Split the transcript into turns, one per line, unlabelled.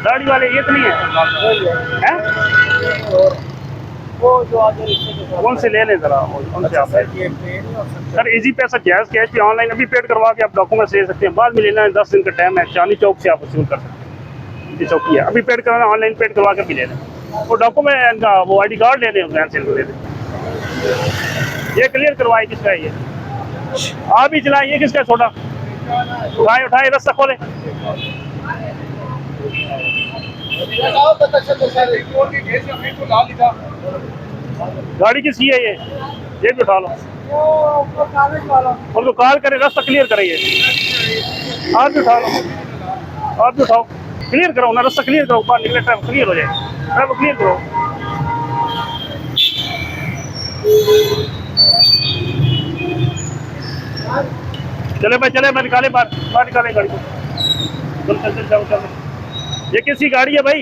दाढ़ी वाले ये तो नहीं है, हैं?
वो जो आगे रिक्शे के साथ
उनसे ले लें जरा, उनसे आप
ये पे नहीं हो सकता।
सर इजी पैसा जैज़ कैश भी ऑनलाइन अभी पेड करवा के आप डॉक्यूमेंट्स ले सकते हैं, बाद में लेना है 10 दिन का टाइम है, चांदनी चौक से आप वसूल कर सकते हैं। ये चौकी है, अभी पेड करवाना, ऑनलाइन पेड करवा कर भी ले लें। वो डॉक्यूमेंट का वो ID कार्ड ले लें, वैन से ले लें। ये क्लियर करवाए किसका है ये? आप ही चलाएं, ये किसका है छोटा? उठाए उठाए, रास्ता खोले। गाड़ी किसकी है ये भी उठा लो, उनको कॉल करें, रास्ता क्लियर करें। ये आप भी उठा लो, आप भी उठाओ, क्लियर करो ना, रास्ता क्लियर करो, बाहर निकले ट्रैफिक क्लियर हो जाए, ट्रैफिक क्लियर करो। चले भाई चले, मैं निकाले बाहर निकाले गाड़ी को, चल चल चल चल। ये किसकी गाड़ी है भाई?